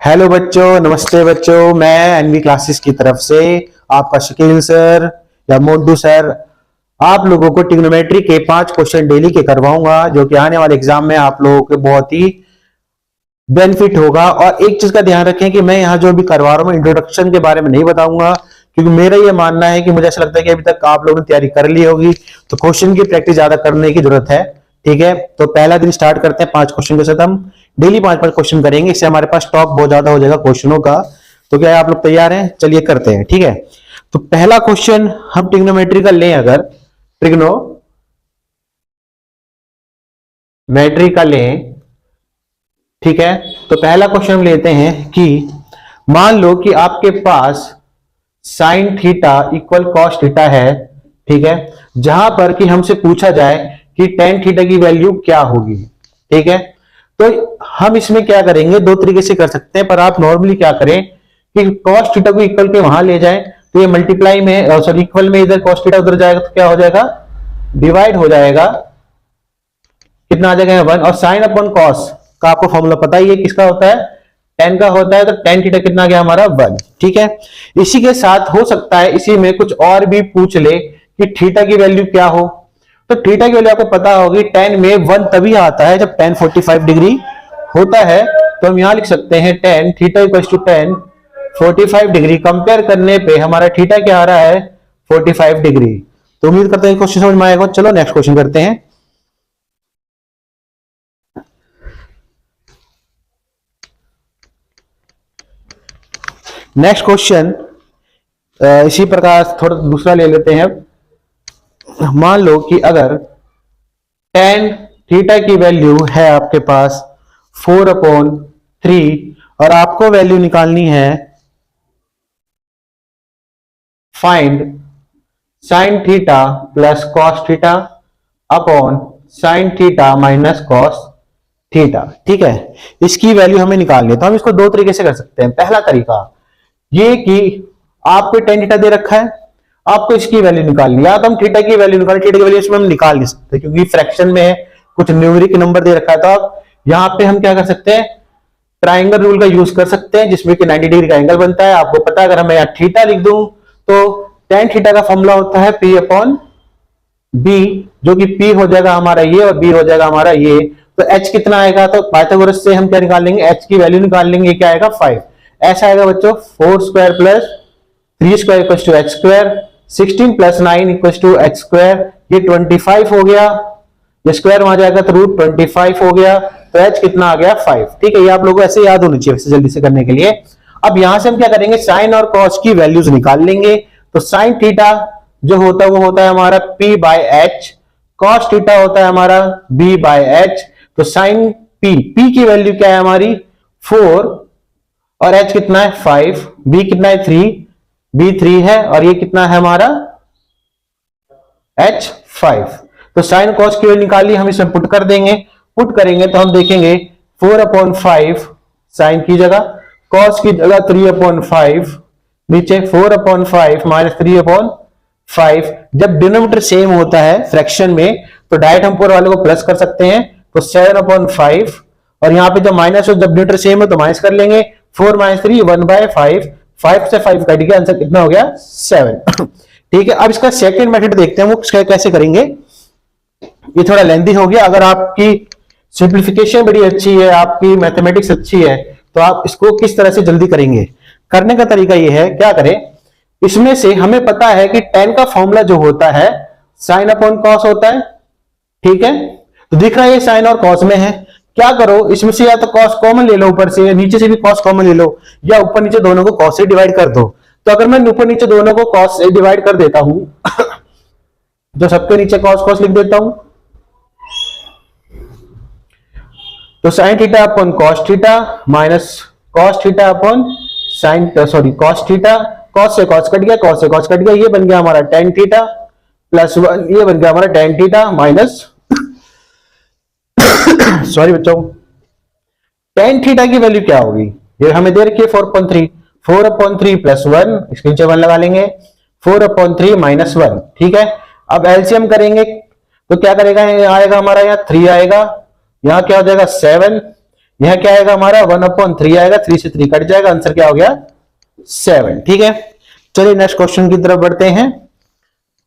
Hello बच्चों, नमस्ते बच्चों। मैं एनवी क्लासेस की तरफ से आपका शकील सर या मोन्टू सर आप लोगों को ट्रिग्नोमेट्री के 5 क्वेश्चन डेली के करवाऊंगा, जो कि आने वाले एग्जाम में आप लोगों के बहुत ही बेनिफिट होगा। और एक चीज का ध्यान रखें कि मैं यहाँ जो भी करवा रहा हूँ इंट्रोडक्शन के बारे में नहीं बताऊंगा, क्योंकि मेरा ये मानना है कि मुझे ऐसा लगता है कि अभी तक आप लोगों ने तैयारी कर ली होगी, तो क्वेश्चन की प्रैक्टिस ज्यादा करने की जरूरत है। ठीक है, तो पहला दिन स्टार्ट करते हैं 5 क्वेश्चन के साथ। हम डेली 5-5 क्वेश्चन करेंगे, इससे हमारे पास स्टॉक बहुत ज्यादा हो जाएगा क्वेश्चनों का। तो क्या आप लोग तैयार हैं? चलिए करते हैं। ठीक है, तो पहला क्वेश्चन हम ट्रिग्नोमेट्री का लें, अगर ट्रिग्नोमेट्री का लें, ठीक है, तो पहला क्वेश्चन हम लेते हैं कि मान लो कि आपके पास sine theta equal cos theta है। ठीक है, जहां पर कि हमसे पूछा जाए कि टेन थीटा की वैल्यू क्या होगी। ठीक है, तो हम इसमें क्या करेंगे, दो तरीके से कर सकते हैं, पर आप नॉर्मली क्या करें कि कॉस थीटा को इक्वल के वहां ले जाएं, तो ये मल्टीप्लाई में सॉरी इक्वल में इधर कॉस थीटा उधर जाएगा तो क्या हो जाएगा, डिवाइड हो जाएगा। कितना आ जाएगा 1। और साइन अपॉन कॉस का आपको फॉर्मूला पता ही है, किसका होता है, टेन का होता है। तो टेन थीटा कितना आ गया हमारा 1। ठीक है, इसी के साथ हो सकता है इसी में कुछ और भी पूछ ले कि थीटा की वैल्यू क्या हो। तो थीटा की वैल्यू आपको पता होगी, टेन में 1 तभी आता है जब टेन 45 डिग्री होता है। तो हम यहां लिख सकते हैं tan theta equal to tan 45 degree. Compare करने पे हमारा थीटा क्या आ रहा है, 45 डिग्री। तो उम्मीद करते हैं क्वेश्चन समझ में आएगा। चलो नेक्स्ट क्वेश्चन करते हैं। नेक्स्ट क्वेश्चन इसी प्रकार थोड़ा दूसरा ले लेते हैं। मान लो कि अगर टेन थीटा की वैल्यू है आपके पास 4/3 और आपको वैल्यू निकालनी है find sine theta plus cos theta upon sine theta minus cos theta. ठीक है, इसकी वैल्यू हमें निकालनी है। तो हम इसको दो तरीके से कर सकते हैं। पहला तरीका ये कि आपको टेन थीटा दे रखा है, आपको इसकी वैल्यू निकालनी है, या तो हम थीटा की वैल्यू निकालें, थीटा की वैल्यू इसमें हम निकाल नहीं सकते क्योंकि फ्रैक्शन में है, कुछ न्यूमेरिक नंबर दे रखा है। तो आप यहां पे हम क्या कर सकते हैं, ट्राइंगल रूल का यूज कर सकते हैं, जिसमें कि 90 डिग्री का एंगल बनता है। आपको पता है, अगर मैं यहां थीटा लिख दूं तो टेन थीटा का फॉर्मूला होता है P अपॉन बी, जो कि P हो जाएगा हमारा ये और B हो जाएगा हमारा ये। तो H कितना आएगा, तो पाइथागोरस से हम क्या निकाल लेंगे, H की वैल्यू निकाल लेंगे। क्या आएगा 5। ऐसा आएगा बच्चों 4 square plus 3 square equal to H square, 16 plus 9 equal to H square. ये 25 हो गया, ये स्क्वायर वहां जाएगा तो रूट 25 हो गया। तो H कितना आ गया 5। ठीक है, ये आप लोगों को ऐसे याद होनी चाहिए जल्दी से करने के लिए। अब यहां से हम क्या करेंगे, साइन और कॉस की वैल्यूज निकाल लेंगे। तो साइन थीटा जो होता है वो होता है हमारा P by H, cos theta होता है हमारा B बाय H। तो साइन P की वैल्यू क्या है हमारी 4 और H कितना है 5, B कितना है 3, B 3 है और ये कितना है हमारा H 5। तो साइन कॉस की वैल्यू निकाली, हम इसमें पुट कर देंगे। पुट करेंगे तो हम देखेंगे 4/5 साइन की जगह, कॉस की जगह 3/5, नीचे 4/5 माइनस 3/5। जब डिनोमिनेटर सेम होता है फ्रैक्शन में तो डायरेक्ट हम ऊपर वाले को प्लस कर सकते हैं। तो 7/5 और यहां पे जब माइनस हो, जब डिनोमिनेटर सेम हो तो माइनस कर लेंगे। 4 माइनस 3 1/5, 5 से 5 कट गया, आंसर कितना हो गया 7। ठीक है, अब इसका सेकंड मेथड देखते हैं, वो कैसे करेंगे। ये थोड़ा लेंथी हो गया। अगर आपकी सिंप्लीफिकेशन बड़ी अच्छी है, आपकी मैथमेटिक्स अच्छी है, तो आप इसको किस तरह से जल्दी करेंगे। करने का तरीका ये है, क्या करें, इसमें से हमें पता है कि टेन का फॉर्मूला जो होता है साइन अपॉन कॉस होता है। ठीक है, तो दिख रहा है ये साइन और कॉस में है। क्या करो, इसमें से या तो कॉस कॉमन ले लो ऊपर से, या नीचे से भी कॉस कॉमन ले लो, या ऊपर नीचे दोनों को कॉस से डिवाइड कर दो। तो अगर मैं ऊपर नीचे दोनों को कॉस से डिवाइड कर देता हूं तो सबके नीचे कॉस कॉस लिख देता हूं। तो sine theta upon cos theta minus cos theta upon sine sorry cos theta, cos से कॉस कट गया, कॉस से कॉस कट गया, ये बन गया हमारा टेन थीटा प्लस 1, ये बन गया हमारा टेन थीटा माइनस सॉरी बच्चों, टेन थीटा की वैल्यू क्या होगी, ये हमें दे रखी है 4/3, 4/3 प्लस 1, इसके नीचे 1 लगा लेंगे, 4/3 माइनस 1। ठीक है, अब एलसीएम करेंगे तो क्या करेगा, आएगा हमारा यहाँ 3 आएगा, यहाँ क्या हो जाएगा 7, यह क्या आएगा हमारा 1/3 आएगा, 3 से 3 कट जाएगा, आंसर क्या हो गया 7। ठीक है, चलिए नेक्स्ट क्वेश्चन की तरफ बढ़ते हैं।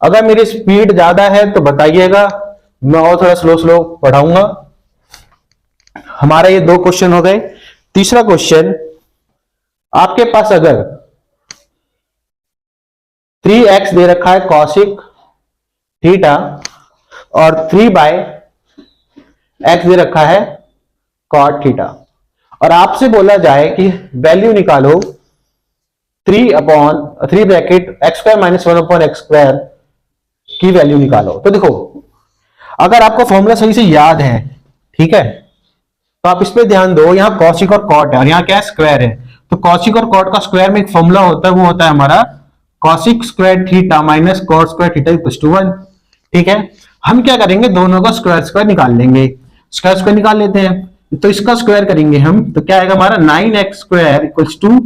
अगर मेरी स्पीड ज्यादा है तो बताइएगा, मैं और थोड़ा स्लो स्लो पढ़ाऊंगा। हमारा ये 2 क्वेश्चन हो गए। तीसरा क्वेश्चन, आपके पास अगर 3x दे रखा है कॉसिक थीटा और 3/x दे रखा है कॉट थीटा, और आपसे बोला जाए कि वैल्यू निकालो 3 bracket x square minus 1/x² की वैल्यू निकालो। तो देखो, अगर आपको फॉर्मूला सही से याद है, ठीक है, तो आप इस पे ध्यान दो। यहाँ कॉसिक और कॉट है और यहाँ क्या है, स्क्वायर है। तो कॉसिक और कॉट का स्क्वायर में एक फॉर्मूला होता है, वो होता है हमारा cosec square theta minus cot square theta equals to 1। ठीक है, हम क्या करेंगे, दोनों का स्क्वायर स्क्वायर निकाल लेंगे। स्क्वायर स्क्वायर निकाल लेते हैं, तो इसका स्क्वायर करेंगे हम, तो क्या आएगा हमारा 9x square equals to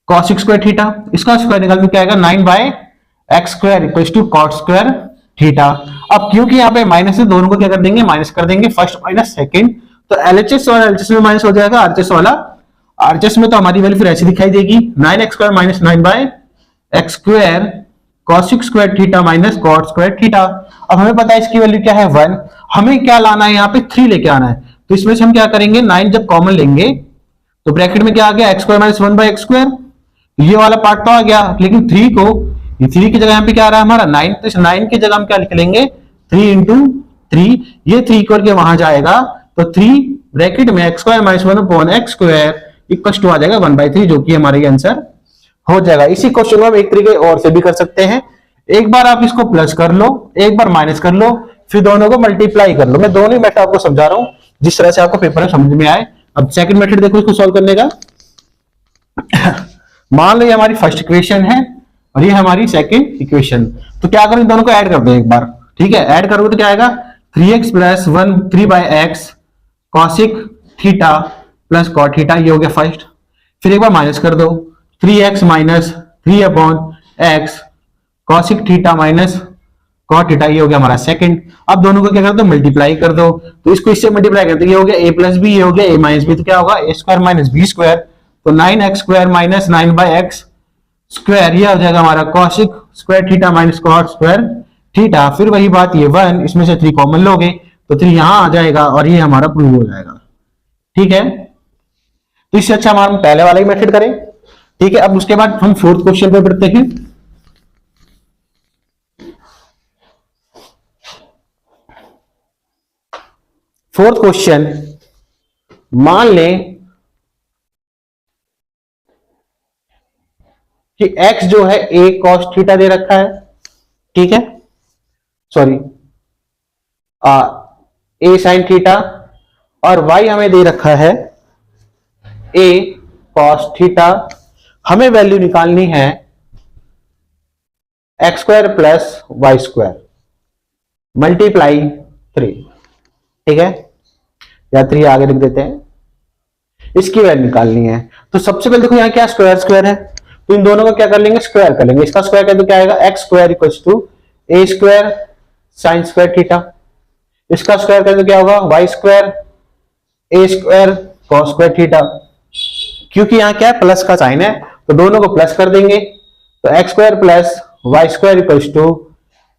cosec square theta. इसका स्क्वायर निकालने क्या आएगा 9/x square equals to cot square theta. अब क्योंकि यहाँ पे माइनस है, दोनों को क्या कर देंगे, माइनस कर देंगे, फर्स्ट माइनस सेकंड। तो एलएचएस और एलएचएस में माइनस हो जाएगा, आरएचएस वाला आरएचएस में, तो हमारी वैल्यू फिर ऐसी दिखाई देगी 9x square minus 9/x square cosec square theta minus cot square theta. अब हमें पता है इसकी वैल्यू क्या है 1, हमें क्या लाना है, यहाँ पे 3 लेके आना है। तो इसमें से हम क्या करेंगे, 9 जब कॉमन लेंगे तो ब्रैकेट में क्या आ गया, x square minus 1/x square, ये वाला पार्ट तो आ गया, लेकिन 3 को, 3 की जगह यहाँ पे क्या आ रहा है हमारा 9, तो इस 9 की जगह हम क्या लिख लेंगे 3 इंटू 3, ये 3 इक्वल के वहां जाएगा, तो 3 ब्रैकेट में x square minus 1/x square equal to आ जाएगा 1/3, जो कि हमारा ये आंसर हो जाएगा। इसी क्वेश्चन को हम एक तरीके और से भी कर सकते हैं, एक बार आप इसको प्लस कर लो, एक बार माइनस कर लो, फिर दोनों को मल्टीप्लाई कर लो। मैं दोनों ही मेथड आपको समझा रहा हूं, जिस तरह से आपको पेपर में समझ में आए। अब सेकंड मेथड देखो इसको सॉल्व करने का। मान लो ये हमारी फर्स्ट इक्वेशन है और ये हमारी सेकंड इक्वेशन, तो क्या करो, इन दोनों को ऐड कर दो एक बार। ठीक है, ऐड करोगे तो क्या आएगा 3x plus 1 3/x cosec theta plus cot theta, ये हो गया फर्स्ट। फिर एक बार माइनस कर दो, 3x minus 3/x cosec theta minus cot theta, ये हो गया हमारा सेकंड। अब दोनों को क्या कर दो, मल्टीप्लाई कर दो, तो इसको इससे मल्टीप्लाई कर दो, ये हो गया a प्लस बी, ये हो गया a माइनस बी, तो क्या होगा a square minus b square, तो 9x square minus 9/x square, ये हो जाएगा हमारा cosec square theta minus cot square theta. फिर वही बात, ये 1, इसमें से 3 कॉमन लोगे तो 3 यहां आ जाएगा और ये हमारा प्रूव हो जाएगा। ठीक है, तो इससे अच्छा हमारा पहले वाला ही मेथड करें। ठीक है, अब उसके बाद हम फोर्थ क्वेश्चन पे बढ़ते हैं। फोर्थ क्वेश्चन, मान लें कि x जो है a cos थीटा दे रखा है, ठीक है, सॉरी a sin थीटा, और y हमें दे रखा है a cos थीटा। हमें वैल्यू निकालनी है x square plus y square multiply 3। ठीक है, या 3 आगे लिख देते हैं, इसकी वैल्यू निकालनी है। तो सबसे पहले देखो यहाँ क्या स्क्वायर स्क्वायर है, तो इन दोनों का क्या कर लेंगे, स्क्वायर कर लेंगे। इसका स्क्वायर कर तो क्या आएगा x square equals to a square sine square theta, इसका स्क्वायर कर तो क्या होगा y square a square cos square theta. क्योंकि यहाँ क्या है, प्लस का साइन है, तो दोनों को प्लस कर देंगे, तो x square plus y square equals to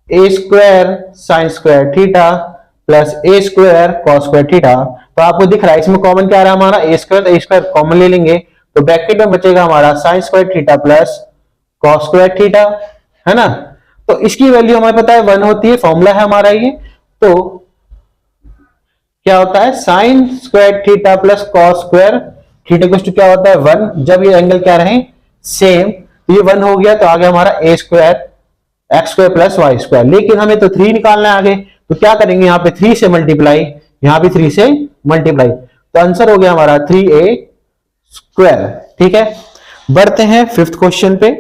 a square sine square theta plus a square cos square theta. तो आपको दिख रहा है इसमें कॉमन क्या आ रहा है हमारा a स्क्वायर कॉमन ले लेंगे, तो ब्रैकेट में बचेगा हमारा sine square theta plus cos square theta, है ना। तो इसकी वैल्यू हमें पता है 1 होती है, फॉर्मूला है हमारा ये। तो क्या होता है sine square theta plus cos square theta equal to क्या होता है 1, जब ये एंगल क्या रहे सेम, तो ये 1 हो गया, तो आ गया हमारा a square x square plus y square. लेकिन हमें तो 3 निकालना है आगे, तो क्या करेंगे यहाँ पे 3 से मल्टीप्लाई, यहाँ भी 3 से मल्टीप्लाई, तो आंसर हो गया हमारा 3a स्क्वायर। ठीक है, बढ़ते हैं फिफ्थ क्वेश्चन पे।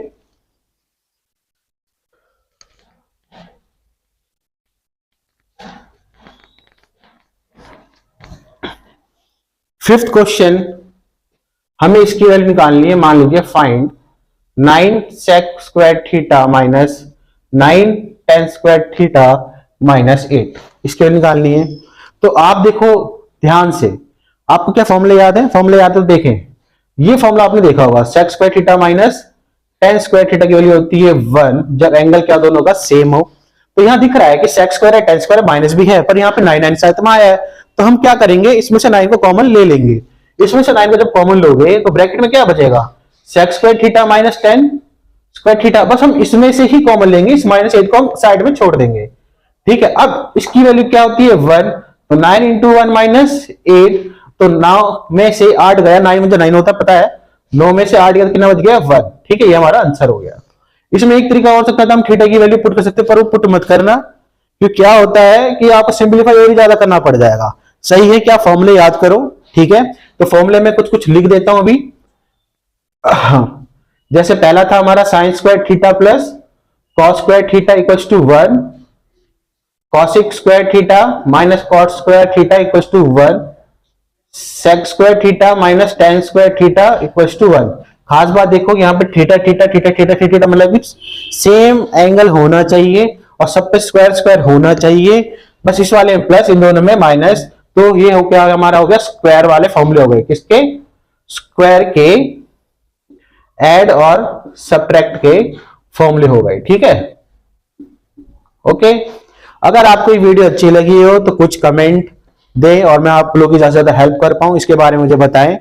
फिफ्थ क्वेश्चन, हमें इसकी वैल्यू निकालनी है। मान लीजिए find 9 sec square theta minus 9 tan square theta minus 8, इसकी वैल्यू निकालनी है। तो आप देखो ध्यान से, आपको क्या फॉर्मूला याद है? फॉर्मूला याद है तो देखें, ये फॉर्मूला आपने देखा होगा, sec square theta minus tan square theta की वैल्यू होती है 1 जब एंगल क्या दोनों का सेम हो। तो यहां दिख रहा है कि sec स्क्वायर है, tan स्क्वायर माइनस भी है, पर यहाँ पे 9 साथ में आया है, तो हम क्या करेंगे, इसमें से 9 को कॉमन ले लेंगे। इसमें से 9 को जब कॉमन लोगे तो ब्रैकेट में क्या बचेगा, sec square theta minus tan square theta, बस हम इसमें से ही कॉमन लेंगे, इस माइनस 8 को हम साइड में छोड़ देंगे। ठीक है, अब इसकी वैल्यू क्या होती है 1, तो 9 इंटू 1 माइनस 8, तो 9 में से 8 गया, 9 में जो 9 होता है पता है, 9 में से 8 गया तो कितना बच गया 1। ठीक है, ये हमारा आंसर हो गया। इसमें एक तरीका हो सकता था, हम थीटा की वैल्यू पुट कर सकते, पर वो पुट मत करना, क्योंकि क्या होता है कि आपको सिंपलीफाई और ज्यादा करना पड़ जाएगा। सही है कि आप फॉर्मूले याद करो। ठीक है, तो फॉर्मूले में कुछ कुछ लिख देता हूं अभी। जैसे पहला था हमारा sine square theta plus cos square theta equals to 1, cosec square theta minus cot square theta equals to 1, sec square theta minus tan square theta equals to 1। खास बात देखो यहाँ पे theta theta theta theta theta मतलब same angle होना चाहिए और सब पे स्क्वायर स्क्वायर होना चाहिए, बस इस वाले में प्लस, इन दोनों में माइनस। तो ये हो गया हमारा, हो गया स्क्वायर वाले फॉर्मूले हो गए, किसके, स्क्वायर के ऐड और सब्ट्रैक्ट के फॉर्मूले हो गए। ठीक है, ओके। अगर आपको ये वीडियो अच्छी लगी हो तो कुछ कमेंट दें और मैं आप लोगों की ज्यादा से ज्यादा हेल्प कर पाऊं, इसके बारे में मुझे बताएं।